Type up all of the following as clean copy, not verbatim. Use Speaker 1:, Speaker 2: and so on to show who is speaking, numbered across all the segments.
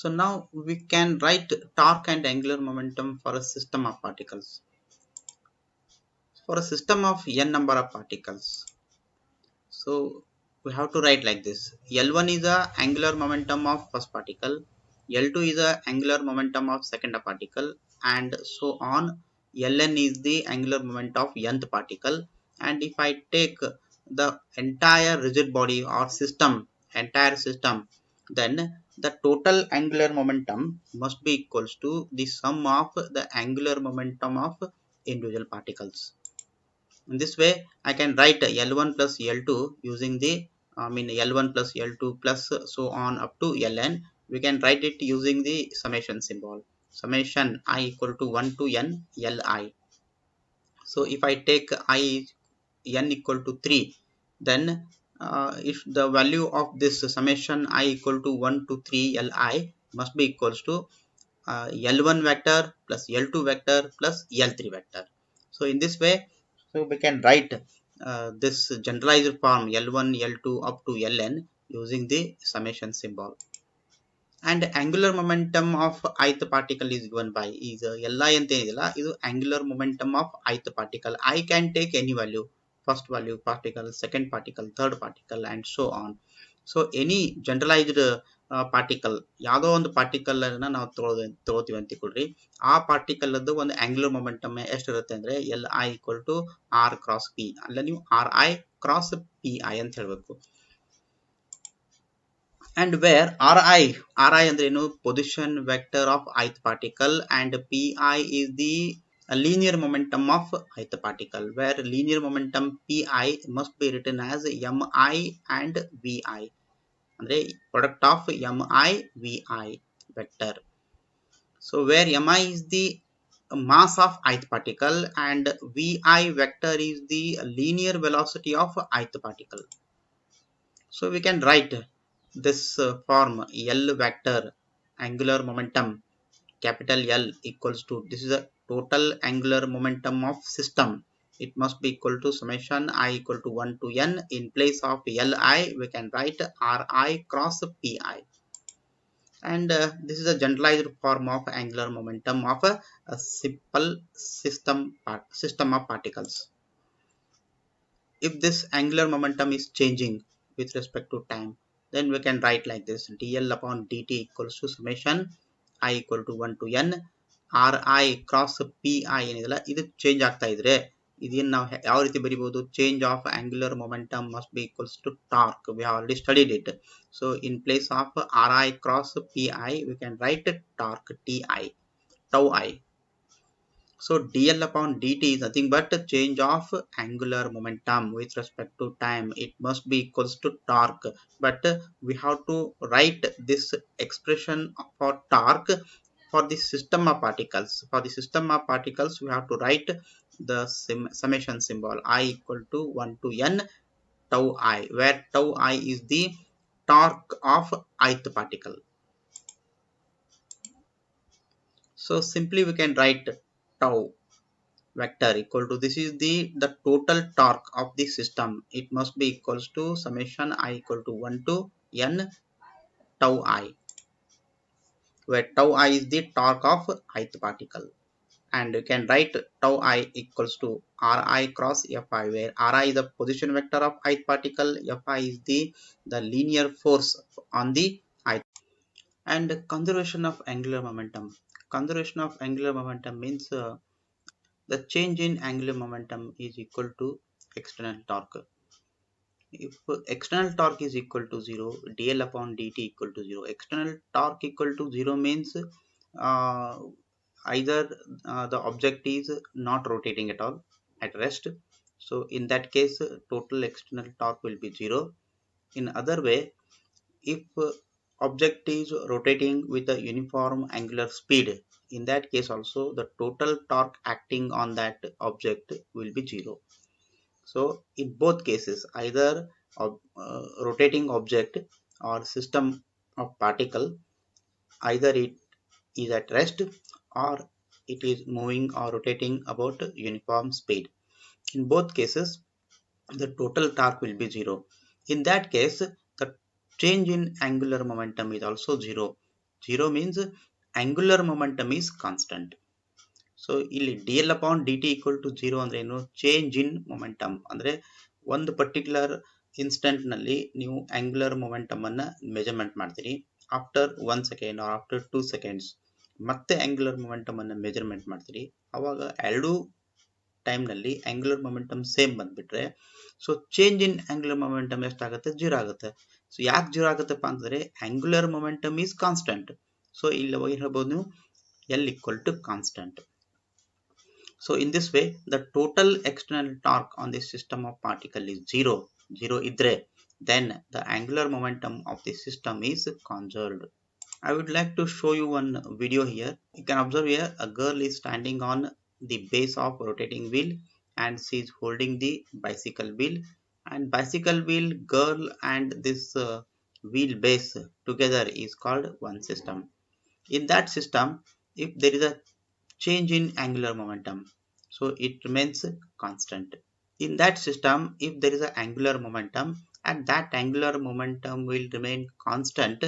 Speaker 1: So now we can write torque and angular momentum for a system of particles. For a system of n number of particles, so we have to write like this. L1 is the angular momentum of first particle, L2 is the angular momentum of second particle, and so on. Ln is the angular moment of nth particle. And if I take the entire rigid body or system, entire system, then the total angular momentum must be equals to the sum of the angular momentum of individual particles. In this way, I can write L1 plus L2 using the L1 plus L2 plus so on up to Ln. We can write it using the summation symbol. Summation I equal to 1 to n Li. So if I take n equal to 3, then if the value of this summation I equal to 1 to 3 Li must be equals to L1 vector plus L2 vector plus L3 vector. So in this way, so we can write this generalized form L1, L2 up to Ln using the summation symbol. And angular momentum of ith particle is given by is Li ante idiyalla, idu angular momentum of ith particle. I can take any value, first value particle, second particle, third particle, and so on. So any generalized particle ಯಾವುದೋ ಒಂದು particle ಅನ್ನ ನಾವು ತಗೋತೀವಿ ಅಂತ ತಿಳ್ಕೊಳ್ರಿ. ಆ particle ಅದು ಒಂದು angular momentum ಎಷ್ಟಿರುತ್ತೆ ಅಂದ್ರೆ L I equal to R cross P. ಅಲ್ಲ ನೀವು R I cross P I ಅಂತ ಹೇಳ್ಬೇಕು. And where ri ಅಂದ್ರೆ ಏನು, position vector of ith particle, and pi is the linear momentum of ith particle, where linear momentum pi must be written as mi and vi, ಅಂದ್ರೆ product of mi vi vector. So where mi is the mass of ith particle and vi vector is the linear velocity of ith particle. So we can write this form L vector angular momentum capital L equals to, this is a total angular momentum of system. It must be equal to summation I equal to 1 to n. In place of Li we can write Ri cross Pi. And this is a generalized form of angular momentum of a simple system of particles. If this angular momentum is changing with respect to time, then we can write like this: dl upon dt equals to summation I equal to 1 to n ri cross pi ಏನಿದೆಲ್ಲ ಇದು change ಆಗ್ತಾ ಇದ್ರೆ ಇದನ್ನ ನಾವು ಯಾವ ರೀತಿ ಬರೀಬಹುದು? Change of angular momentum must be equals to torque. We have already studied it. So in place of ri cross pi we can write torque ti, tau I. So dl upon dt is nothing but change of angular momentum with respect to time. It must be equals to torque, but we have to write this expression for torque for the system of particles. For the system of particles, we have to write the summation symbol I equal to 1 to n tau I, where tau I is the torque of ith particle. So simply we can write tau vector equal to, this is the total torque of the system. It must be equals to summation I equal to 1 to n tau I, where tau I is the torque of ith particle. And you can write tau I equals to ri cross fi, where ri is the position vector of ith particle, fi is the linear force on the ith. And conservation of angular momentum. Conservation of angular momentum means the change in angular momentum is equal to external torque. If external torque is equal to 0, dl upon dt equal to 0. External torque equal to 0 means uh, either the object is not rotating at all, at rest. So in that case, total external torque will be 0. In other way, if object is rotating with a uniform angular speed, in that case also the total torque acting on that object will be 0. So in both cases, either rotating object or system of particle, either it is at rest or it is moving or rotating about uniform speed. In both cases, the total torque will be 0. In that case, the change in angular momentum is also 0. 0 means angular momentum is constant. So ಇಲ್ಲಿ dl upon dt equal to 0 ಅಂದ್ರೆ ಏನು, change in momentum ಅಂದ್ರೆ ಒಂದು particular instant ನಲ್ಲಿ ನೀವು angular momentum ಅನ್ನ measurement ಮಾಡ್ತೀರಿ. After 1 second or after 2 seconds ಮತ್ತೆ ಆಂಗ್ಯುಲರ್ ಮೊಮೆಂಟಮ್ ಅನ್ನ ಮೆಜರ್ಮೆಂಟ್ ಮಾಡ್ತೀರಿ. ಅವಾಗ ಎರಡೂ ಟೈಮ್ ನಲ್ಲಿ ಆಂಗ್ಯುಲರ್ ಮೊಮೆಂಟಮ್ ಸೇಮ್ ಬಂದ್ಬಿಟ್ರೆ so change in angular momentum ಎಷ್ಟಾಗುತ್ತೆ, 0 ಆಗುತ್ತೆ. ಸೊ ಯಾಕೆ 0 ಆಗುತ್ತಪ್ಪ ಅಂತಂದ್ರೆ angular momentum is constant. So ಇಲ್ಲಿ ಹೇಳ್ಬೋದು ನೀವು L equal to constant. So in this way the total external torque on this system of particle is 0. 0 idre then the angular momentum of the system is conserved. I would like to show you one video here. You can observe here a girl is standing on the base of rotating wheel and she is holding the bicycle wheel, and bicycle wheel, girl and this wheel base together is called one system. In that system, if there is a change in angular momentum, so it remains constant. In that system, if there is an angular momentum, and that angular momentum will remain constant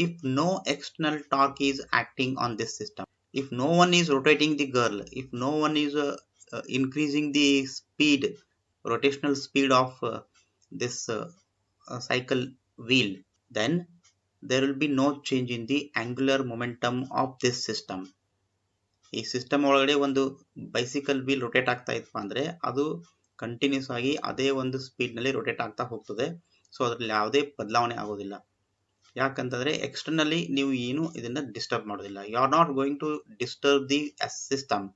Speaker 1: if no external torque is acting on this system. If no one is rotating the girl, if no one is increasing the speed, rotational speed of this cycle wheel, then there will be no change in the angular momentum of this system. ಈ system ಒಳಗಡೆ ಒಂದು bicycle wheel rotate ಆಗ್ತಾ ಇತ್ತು ಅಂದ್ರೆ ಅದು continuous ಆಗಿ ಅದೇ ಒಂದು ಸ್ಪೀಡ್ ನಲ್ಲಿ ರೊಟೇಟ್ ಆಗ್ತಾ ಹೋಗ್ತದೆ. ಸೊ ಅದರಲ್ಲಿ ಯಾವುದೇ ಬದಲಾವಣೆ ಆಗೋದಿಲ್ಲ. ಯಾಕಂತಂದ್ರೆ ಎಕ್ಸ್ಟರ್ನಲಿ ನೀವು ಏನು ಇದನ್ನ ಡಿಸ್ಟರ್ಬ್ ಮಾಡೋದಿಲ್ಲ. You are not going to disturb the system,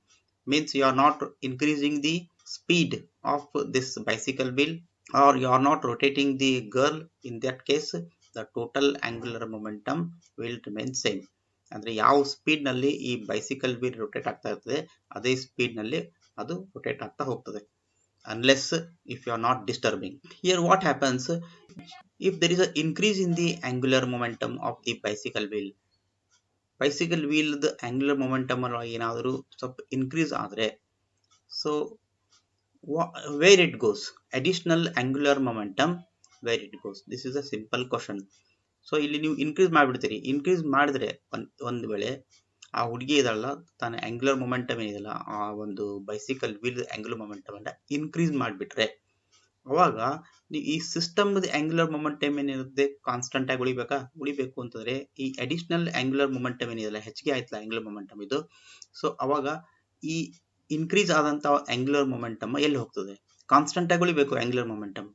Speaker 1: means you are not increasing the speed of this bicycle wheel or you are not rotating the girl. In that case the total angular momentum will remain same. ಅಂದ್ರೆ ಯಾವ speed ನಲ್ಲಿ ಈ bicycle wheel rotate ಆಗ್ತಾ ಇರ್ತದೆ ಅದೇ speed ನಲ್ಲಿ ಅದು rotate ಆಗ್ತಾ ಹೋಗ್ತದೆ, unless if you are not disturbing. Here what happens, if there is an increase in the angular momentum of the bicycle wheel the angular momentum ಏನಾದರೂ ಸ್ವಲ್ಪ ಇನ್ಕ್ರೀಸ್ ಆದ್ರೆ so where it goes, additional angular momentum, where it goes, this is a simple question. So ಇಲ್ಲಿ ನೀವು increase ಮಾಡಿಬಿಡ್ತೀರಿ. Increase ಮಾಡಿದ್ರೆ ಒಂದು ವೇಳೆ ಆ ಹುಡುಗಿ ಇದಲ್ಲ ತನ್ನ ಆಂಗ್ಯುಲರ್ ಮೊಮೆಂಟಮ್ ಏನಿದೆಲ್ಲ ಆ ಒಂದು ಬೈಸಿಕಲ್ ವೀಲ್ ಆಂಗ್ಯುಲರ್ ಮೊಮೆಂಟಮ್ ಅನ್ನ ಇನ್ಕ್ರೀಸ್ ಮಾಡಿಬಿಟ್ರೆ ಅವಾಗ ಈ ಸಿಸ್ಟಮ್ ಆಂಗ್ಯುಲರ್ ಮೊಮೆಂಟಮ್ ಏನಿರುತ್ತೆ ಕಾನ್ಸ್ಟೆಂಟ್ ಆಗಿ ಉಳಿಬೇಕು ಅಂತಂದ್ರೆ ಈ ಅಡಿಷನಲ್ ಆಂಗ್ಯುಲರ್ ಮೊಮೆಂಟಮ್ ಏನಿದೆಲ್ಲ ಹೆಚ್ಚಿಗೆ ಆಯ್ತಲ್ಲ ಆಂಗ್ಯುಲರ್ ಮೊಮೆಂಟಮ್ ಇದು, ಸೊ ಅವಾಗ ಈ ಇನ್ಕ್ರೀಸ್ ಆದಂತ ಆಂಗ್ಯುಲರ್ ಮೊಮೆಂಟಮ್ ಎಲ್ಲಿ ಹೋಗ್ತದೆ, ಕಾನ್ಸ್ಟೆಂಟ್ ಆಗಿ ಉಳಿಬೇಕು ಆಂಗ್ಯುಲರ್ ಮೊಮೆಂಟಮ್,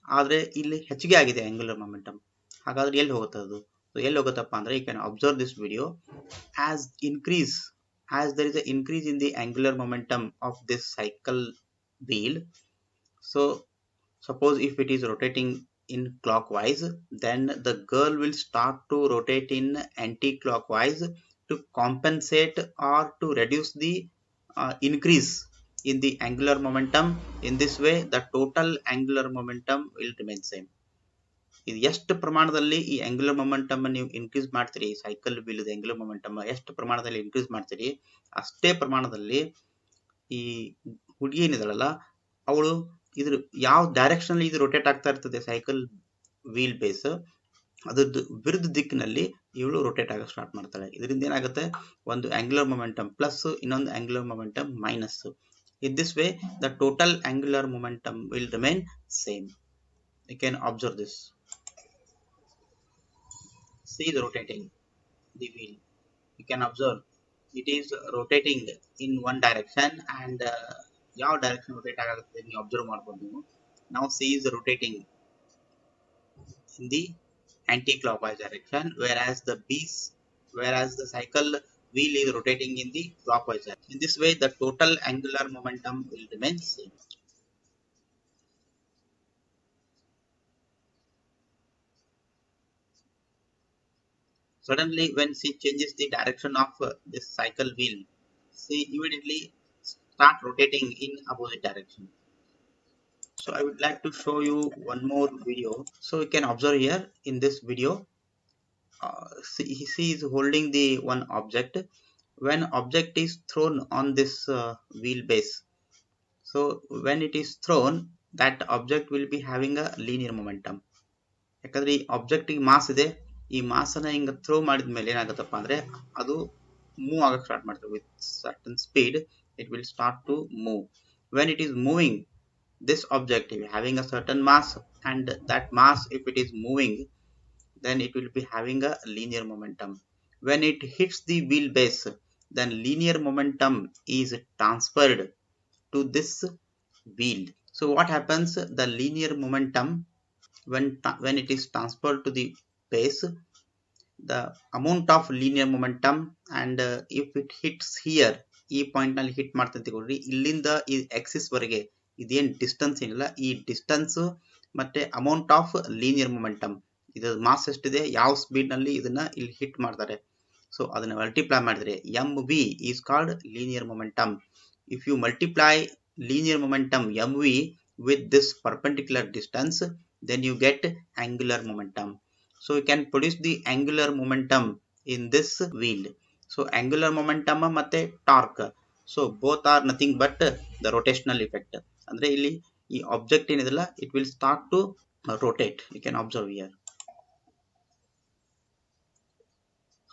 Speaker 1: ಆದ್ರೆ ಇಲ್ಲಿ ಹೆಚ್ಚಿಗೆ ಆಗಿದೆ ಆಂಗ್ಯುಲರ್ ಮೊಮೆಂಟಮ್. ಹಾಗಾದ್ರೆ ಎಲ್ಲಿ ಹೋಗುತ್ತೆ ಅದು, ಎಲ್ಲಿ ಹೋಗುತ್ತಪ್ಪ ಅಂದ್ರೆ you can observe this video. as there is an increase in the angular momentum of this cycle wheel, so suppose if it is rotating in clockwise, then the girl will start to rotate in anti-clockwise to compensate or to reduce the increase in the angular momentum. In this way the total angular momentum will remain same. ಇದು ಎಷ್ಟು ಪ್ರಮಾಣದಲ್ಲಿ ಈ angular momentum ನೀವು increase ಮಾಡ್ತೀರಿ, cycle wheel angular momentum ಎಷ್ಟು ಪ್ರಮಾಣದಲ್ಲಿ increase ಮಾಡ್ತೀರಿ ಅಷ್ಟೇ ಪ್ರಮಾಣದಲ್ಲಿ ಈ ಹುಡುಗಿ ಏನಿದಳಲ್ಲ ಅವಳು ಇದ್ರ ಯಾವ ಡೈರೆಕ್ಷನ್ ಇದು ರೊಟೇಟ್ ಆಗ್ತಾ ಇರ್ತದೆ ಸೈಕಲ್ ವೀಲ್ ಬೇಸ್ ಅದ್ರದ್ದು ವಿರುದ್ಧ ದಿಕ್ಕಿನಲ್ಲಿ ಇವಳು ರೊಟೇಟ್ ಆಗ ಸ್ಟಾರ್ಟ್ ಮಾಡ್ತಾಳೆ. ಇದರಿಂದ ಏನಾಗುತ್ತೆ, ಒಂದು ಆಂಗ್ಯುಲರ್ ಮೊಮೆಂಟಮ್ ಪ್ಲಸ್ ಇನ್ನೊಂದು angular momentum minus. In this way the total angular momentum will remain same. You can observe this. See the rotating the wheel, you can observe it is rotating in one direction and ಯಾವ direction rotate ಆಗುತ್ತೆ ನೀವು observe ಮಾಡ್ಬೋದು ನೀವು. now C is rotating in the anti-clockwise direction whereas the cycle wheel is rotating in the clockwise direction. In this way the total angular momentum will remain same. Suddenly when she changes the direction of this cycle wheel, she immediately start rotating in opposite direction. So I would like to show you one more video. So you can observe here in this video, she is holding the one object. When object is thrown on this wheel base, so when it is thrown that object will be having a linear momentum. ಯಾಕಂದ್ರೆ ಈ object ಗೆ mass ಇದೆ, ಈ mass ಅನ್ನ ಹಿಂಗ throw ಮಾಡಿದ ಮೇಲೆ ಏನಾಗುತ್ತಪ್ಪ ಅಂದ್ರೆ ಅದು ಮೂವ್ ಆಗಕ್ಕೆ ಸ್ಟಾರ್ಟ್ ಮಾಡ್ತದೆ with certain speed it will start to move. When it is moving this object having a certain mass, and that mass if it is moving then it will be having a linear momentum. When it hits the wheelbase then linear momentum is transferred to this wheel. So what happens, the linear momentum when it is transferred to the base, the amount of linear momentum and if it hits here ಈ point ನಲ್ಲಿ hit ಮಾಡ್ತಂತ ತಿಳ್ಕೊಳ್ರಿ, ಇಲ್ಲಿಂದ ಈ Axis ವರೆಗೆ ಇದೇನ್ distance ಏನಿಲ್ಲ ಈ distance ಮತ್ತೆ amount of linear momentum ಇದು ಮಾಸ್ ಎಷ್ಟಿದೆ ಯಾವ ಸ್ಪೀಡ್ ನಲ್ಲಿ ಇದನ್ನ ಇಲ್ಲಿ ಹಿಟ್ ಮಾಡ್ತಾರೆ ಸೊ ಅದನ್ನ ಮಲ್ಟಿಪ್ಲೈ ಮಾಡಿದ್ರೆ mv is called linear momentum. If you multiply linear momentum mv with this perpendicular distance then you get angular momentum. So you can produce the angular momentum in this wheel. So angular momentum ಮತ್ತೆ torque, so both are nothing but the rotational effect. ಅಂದ್ರೆ ಇಲ್ಲಿ ಈ object ಏನಿದೆಲ್ಲ it will start to rotate. You can observe here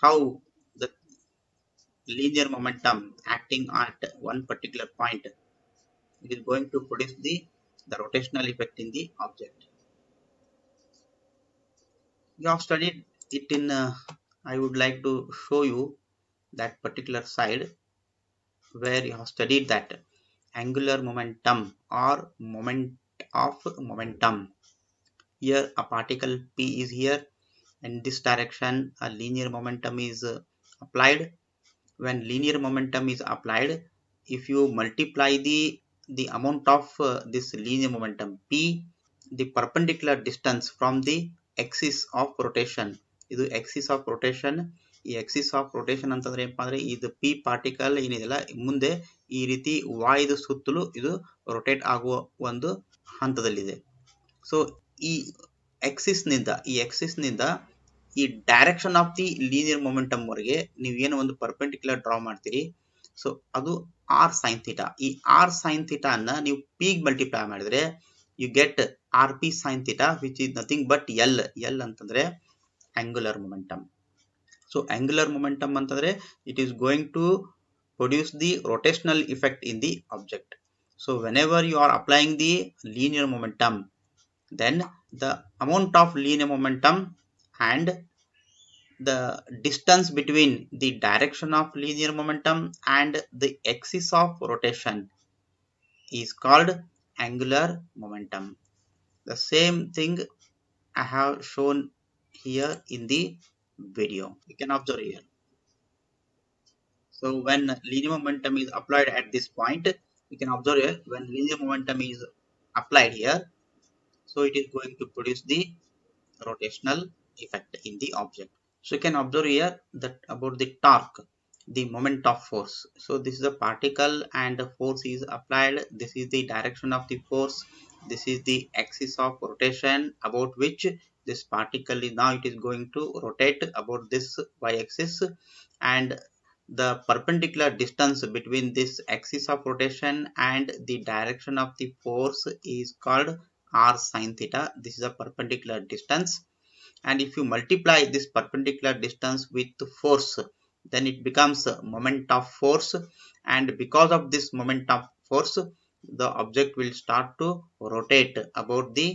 Speaker 1: how the linear momentum acting at one particular point it is going to produce the rotational effect in the object. You have studied it in I would like to show you that particular side where you have studied that angular momentum or moment of momentum. Here a particle p is here, in this direction a linear momentum is applied. When linear momentum is applied, if you multiply the amount of this linear momentum p, the perpendicular distance from the axis of rotation, ಇದು axis of rotation, ಈ axis of rotation ಅಂತಂದ್ರೆ ಏನಪ್ಪಾ ಅಂದ್ರೆ ಇದು p particle ಏನಿದೆಲ್ಲ ಮುಂದೆ ಈ ರೀತಿ y ಸುತ್ತಲೂ ಇದು ರೊಟೇಟ್ ಆಗುವ ಒಂದು ಹಂತದಲ್ಲಿದೆ. ಸೊ ಈ axis ನಿಂದ ಈ direction of the linear momentum ವರೆಗೆ ನೀವು ಏನು ಒಂದು ಪರ್ಪೆಂಡಿಕ್ಯುಲರ್ ಡ್ರಾ ಮಾಡ್ತೀರಿ ಸೊ ಅದು ಆರ್ ಸೈನ್ ಥೀಟಾ. ಈ ಆರ್ ಸೈನ್ ಥೀಟಾ ಅನ್ನ ನೀವು ಪಿ ಮಲ್ಟಿಪ್ಲೈ ಮಾಡಿದ್ರೆ you get R P sine theta which is nothing but L ಅಂತಂದ್ರೆ angular momentum. So angular momentum ಅಂತಂದ್ರೆ it is going to produce the rotational effect in the object. So whenever you are applying the linear momentum then the amount of linear momentum and the distance between the direction of linear momentum and the axis of rotation is called angular momentum. The same thing I have shown here in the video. You can observe here. So when linear momentum is applied at this point, you can observe here when linear momentum is applied here, so it is going to produce the rotational effect in the object. So you can observe here that about the torque, the moment of force. So this is a particle and the force is applied. This is the direction of the force. This is the axis of rotation about which this particle is now it is going to rotate about this y-axis, and the perpendicular distance between this axis of rotation and the direction of the force is called r sin theta. This is a perpendicular distance, and if you multiply this perpendicular distance with force then it becomes moment of force, and because of this moment of force the object will start to rotate about the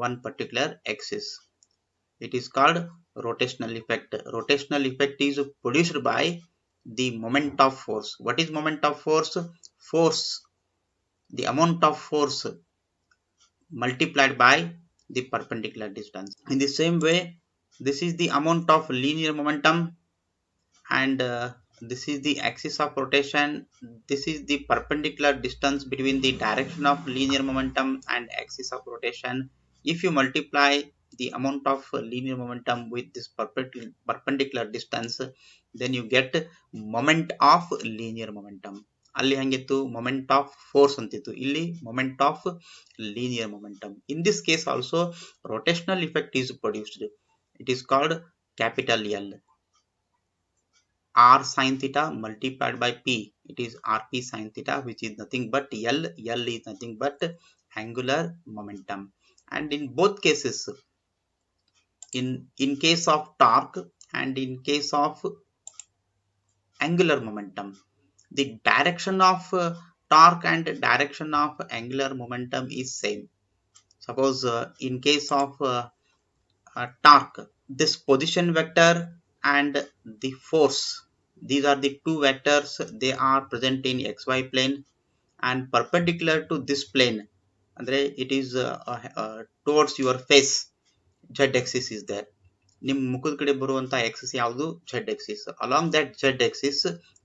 Speaker 1: one particular axis. It is called rotational effect. Rotational effect is produced by the moment of force. What is moment of force? Force, the amount of force multiplied by the perpendicular distance. In the same way, this is the amount of linear momentum, and this is the axis of rotation. This is the perpendicular distance between the direction of linear momentum and axis of rotation. If you multiply the amount of linear momentum with this perpendicular distance then you get moment of linear momentum. ಅಲ್ಲಿ ಹಂಗಿತ್ತು moment of force ಅಂತಿತ್ತು, ಇಲ್ಲಿ moment of linear momentum. In this case also rotational effect is produced. It is called capital L. R sin theta multiplied by P, it is Rp sin theta, which is nothing but L. L is nothing but angular momentum. And in both cases in case of torque and in case of angular momentum, the direction of torque and direction of angular momentum is same. Suppose in case of torque, this position vector and the force, these are the two vectors, they are present in xy plane and perpendicular to this plane, andre it is towards your face. Z axis is there. ನಿಮ್ಮ ಮುಖದ ಕಡೆ ಬರುವಂತ axis ಯಾವುದು? Z axis. Along that Z axis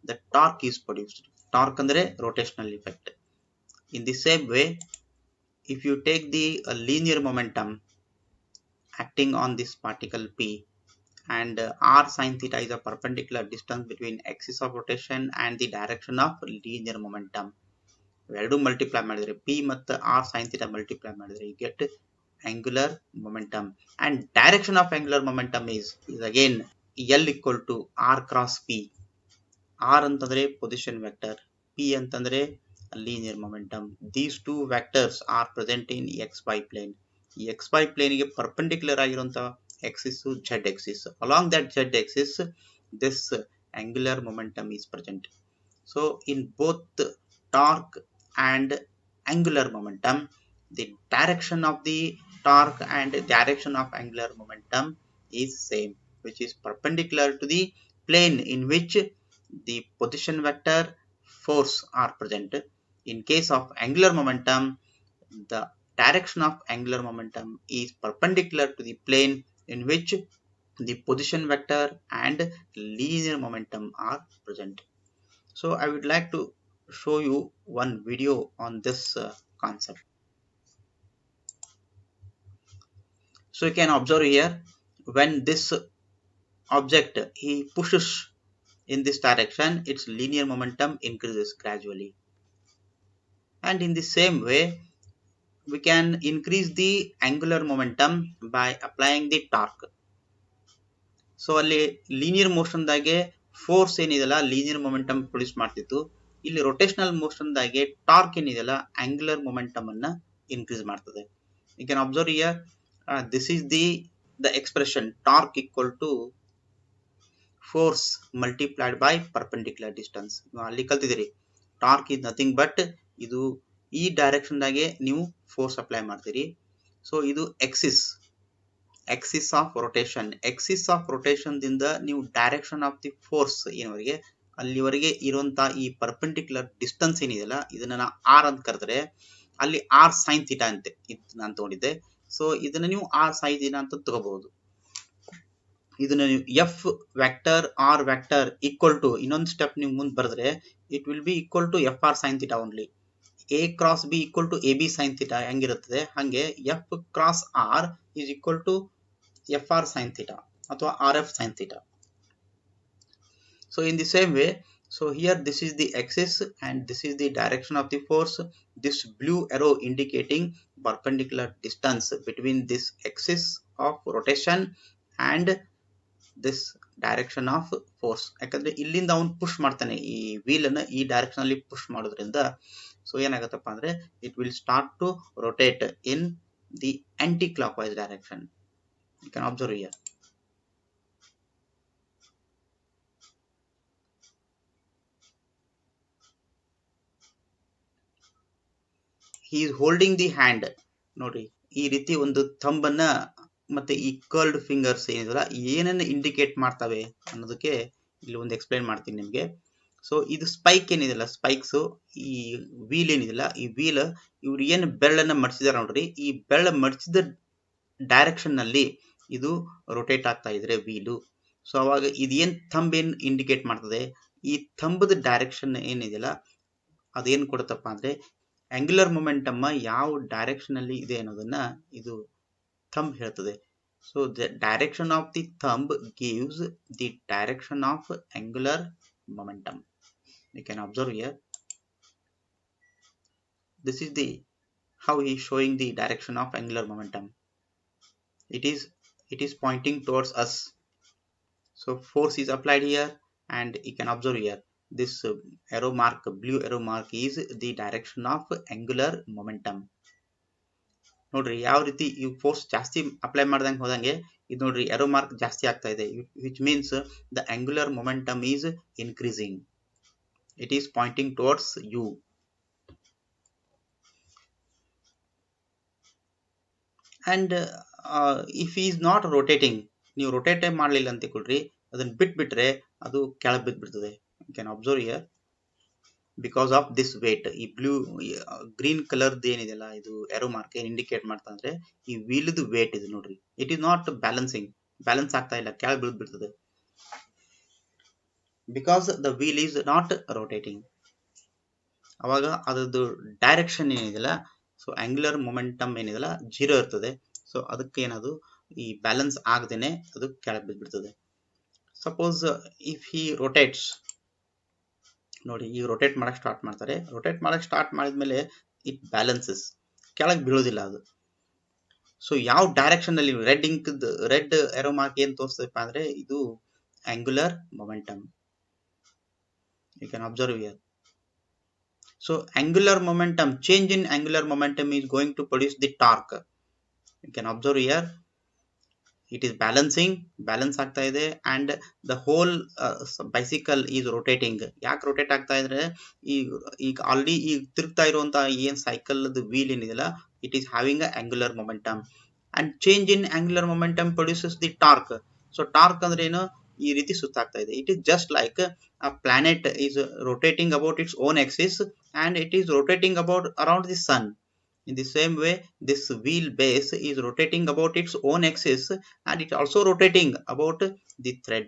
Speaker 1: the torque is produced. Torque ಅಂದ್ರೆ rotational effect. In the same way, if you take the linear momentum acting on this particle P, and r sin theta is a perpendicular distance between axis of rotation and the direction of linear momentum. ಎರಡು multiply ಮಾಡಿದ್ರೆ P ಮತ್ತು r sin theta multiply ಮಾಡಿದ್ರೆ you get angular momentum, and direction of angular momentum is again L equal to r cross P. r ಅಂತಂದ್ರೆ position vector, P ಅಂತಂದ್ರೆ linear momentum. These two vectors are present in xy plane. ಈ xy plane ಗೆ perpendicular ಆಗಿರುವಂತ axis Z axis. Along that Z axis this angular momentum is present. So in both torque and angular momentum, the direction of the torque and direction of angular momentum is same, which is perpendicular to the plane in which the position vector, force are present. In case of angular momentum, the direction of angular momentum is perpendicular to the plane in which the position vector and linear momentum are present. So I would like to show you one video on this concept. So you can observe here, when this object he pushes in this direction, its linear momentum increases gradually. And in the same way, we can increase the angular momentum by applying the torque. So ಅಲ್ಲಿ linear motion ದಾಗೆ force ಏನಿದೆಲ್ಲ linear momentum produce ಮಾಡ್ತಿತ್ತು, ಇಲ್ಲಿ rotational motion ದಾಗೆ torque ಏನಿದೆಲ್ಲ angular momentum ಅನ್ನ increase ಮಾಡ್ತದೆ. You can observe here, this is the expression torque equal to force multiplied by perpendicular distance. ಅಲ್ಲಿ ಕಲ್ತಿದ್ದೀರಿ, ಟಾರ್ಕ್ ಇಸ್ ನಥಿಂಗ್ ಬಟ್ ಇದು ಈ ಡೈರೆಕ್ಷನ್ ದಾಗೆ ನೀವು ಫೋರ್ಸ್ ಅಪ್ಲೈ ಮಾಡ್ತೀರಿ. ಸೊ ಇದು axis of rotation ದಿಂದ ನೀವು ಡೈರೆಕ್ಷನ್ ಆಫ್ ದಿ ಫೋರ್ಸ್ ಏನವರೆಗೆ ಅಲ್ಲಿವರೆಗೆ ಇರುವಂತ ಈ ಪರ್ಪೆಂಡಿಕ್ಯುಲರ್ ಡಿಸ್ಟೆನ್ಸ್ ಏನಿದೆಯಲ್ಲ, ಇದನ್ನ ನಾ ಆರ್ ಅಂತ ಕರೆದ್ರೆ ಅಲ್ಲಿ ಆರ್ ಸೈನ್ ಥೀಟಾ ಅಂತೆ ನಾನು ತಗೊಂಡಿದ್ದೆ. ಸೊ ಇದನ್ನ ನೀವು ಆರ್ ಸೈನ್ ಥೀಟಾ ಅಂತ ತಗೋಬಹುದು. ಇದನ್ನ ನೀವು F vector R vector equal to ಇನ್ನೊಂದು ಸ್ಟೆಪ್ ನೀವು ಮುಂದೆ ಬರೆದ್ರೆ it will be equal to F R sine theta only. A cross B equal to A B sine theta ಹೆಂಗಿರುತ್ತದೆ, ಹಂಗೆ F cross R is equal to F R sine theta ಅಥವಾ R F sine theta. So in the same way, so here this is the axis and this is the direction of the force. This blue arrow indicating perpendicular distance between this axis of rotation and this direction of force. ಯಾಕಂದ್ರೆ ಇಲ್ಲಿಂದ ಅವನು push ಮಾಡ್ತಾನೆ ಈ wheel ಅನ್ನ ಈ direction ಅಲ್ಲಿ push ಮಾಡೋದ್ರಿಂದ so ಏನಾಗುತ್ತಪ್ಪ ಅಂದ್ರೆ it will start to rotate in the anticlockwise direction. You can observe here. He is holding the hand. ನೋಡ್ರಿ ಈ ರೀತಿ ಒಂದು ಥಂಬ್ ಅನ್ನ ಮತ್ತೆ ಈ ಕರ್ಲ್ಡ್ ಫಿಂಗರ್ಸ್ ಏನಿದೆಯಲ್ಲ ಏನನ್ನ ಇಂಡಿಕೇಟ್ ಮಾಡ್ತವೆ ಅನ್ನೋದಕ್ಕೆ ಇಲ್ಲಿ ಒಂದು ಎಕ್ಸ್ಪ್ಲೈನ್ ಮಾಡ್ತೀನಿ ನಿಮ್ಗೆ. ಸೊ ಇದು ಸ್ಪೈಕ್ ಏನಿದೆಯಲ್ಲ, ಸ್ಪೈಕ್ಸ್ ಈ ವೀಲ್ ಏನಿದೆಯಲ್ಲ, ಈ ವೀಲ್ ಇವ್ರು ಏನು ಬೆರಳನ್ನ ಮಡಿಸಿದಾರೆ ನೋಡ್ರಿ, ಈ ಬೆರಳ ಮಡಿಸಿದ ಡೈರೆಕ್ಷನ್ ನಲ್ಲಿ ಇದು ರೊಟೇಟ್ ಆಗ್ತಾ ಇದ್ರೆ ವೀಲು. ಸೊ ಅವಾಗ ಇದೇನ್ ಥಂಬ್ ಏನ್ ಇಂಡಿಕೇಟ್ ಮಾಡ್ತದೆ, ಈ ಥಂಬದ ಡೈರೆಕ್ಷನ್ ಏನಿದೆಯಲ್ಲ ಅದೇನ್ ಕೊಡುತ್ತಪ್ಪ ಅಂದ್ರೆ ಆಂಗ್ಯುಲರ್ ಮೊಮೆಂಟಮ್ ಯಾವ ಡೈರೆಕ್ಷನ್ ಅಲ್ಲಿ ಇದೆ ಅನ್ನೋದನ್ನ ಇದು ಥಂಬ್ ಹೇಳ್ತದೆ. So the direction of the thumb gives the direction of angular momentum. You can observe here, this is the how he is showing the direction of angular momentum. It is pointing towards us. So force is applied here and you can observe here this arrow mark, blue arrow mark is the direction of angular momentum. ನೋಡ್ರಿ ಯಾವ ರೀತಿ ಈ force ಜಾಸ್ತಿ apply ಮಾಡ್ದಂಗೆ ಹೋದಂಗೆ ಇದು ನೋಡ್ರಿ arrow mark ಜಾಸ್ತಿ ಆಗ್ತಾ ಇದೆ, which means the angular momentum is increasing, it is pointing towards you. And if is not rotating, ನೀವು ರೋಟೇಟ್ ಮಾಡಲಿಲ್ಲ ಅಂತ ತಿಳ್ಕೊಳ್ರಿ, ಅದನ್ನ ಬಿಟ್ಬಿಟ್ರೆ ಅದು ಕೆಳಗೆ ಬಿದ್ದ್ಬಿಡ್ತದೆ. You can observe here because of this weight. ಈ ಬ್ಲೂ ಗ್ರೀನ್ ಕಲರ್ದು ಏನಿದೆಲ್ಲ ಇದು ಎರೋ ಮಾರ್ಕ್ ಏನ್ ಇಂಡಿಕೇಟ್ ಮಾಡ್ತಾ ಅಂದ್ರೆ ಈ ವೀಲ್ದು ವೇಟ್ ಇದೆ ನೋಡ್ರಿ. It is not balancing, balance ಆಗ್ತಾ ಇಲ್ಲ, ಕೆಳಗೆ ಬಿಡ್ತದೆ because the wheel is not rotating. ಅವಾಗ ಅದ್ರದ್ದು ಡೈರೆಕ್ಷನ್ ಏನಿದೆಲ್ಲ, ಸೊ ಆಂಗ್ಯುಲರ್ ಮೊಮೆಂಟಮ್ ಏನಿದೆಲ್ಲ 0 ಇರ್ತದೆ. ಸೊ ಅದಕ್ಕೆ ಏನದು ಈ ಬ್ಯಾಲೆನ್ಸ್ ಆಗದೇನೆ ಅದು ಕೆಳಗೆ ಬಿದ್ದ್ಬಿಡ್ತದೆ. ಸಪೋಸ್ ಇಫ್ ಹಿ ರೊಟೇಟ್ಸ್, ನೋಡಿ ಈಗ ರೊಟೇಟ್ ಮಾಡಕ್ ಸ್ಟಾರ್ಟ್ ಮಾಡ್ತಾರೆ, ರೊಟೇಟ್ ಮಾಡಕ್ ಸ್ಟಾರ್ಟ್ ಮಾಡಿದ್ಮೇಲೆ ಇಟ್ ಬ್ಯಾಲೆನ್ಸಸ್, ಕೆಳಗೆ ಬೀಳೋದಿಲ್ಲ ಅದು. ಸೊ ಯಾವ ಡೈರೆಕ್ಷನ್ ಅಲ್ಲಿ ರೆಡ್ ಎರೋ ಮಾರ್ಕ್ ಏನ್ ತೋರಿಸ್ತಪ್ಪ ಅಂದ್ರೆ ಇದು angular momentum. You can observe here. So angular momentum, change in angular momentum is going to produce the torque. You can observe here, it is balancing, balance ಆಗ್ತಾ ಇದೆ, and the whole bicycle is rotating. ಯಾಕೆ rotate ಆಗ್ತಾ ಇದ್ರೆ ಈಗ already ಈಗ ತಿರುಗ್ತಾ ಇರುವಂತ ಏನ್ ಸೈಕಲ್ ವೀಲ್ ಏನಿದೆಲ್ಲ, it is having a angular momentum, and change in angular momentum produces the torque. So torque ಅಂದ್ರೆ ಏನು, ಈ ರೀತಿ ಸುತ್ತಾಗ್ತಾ ಇದೆ. It is just like a planet is rotating about its own axis and it is rotating about around the sun. In the same way, this wheel base is rotating about its own axis and it also rotating about the thread.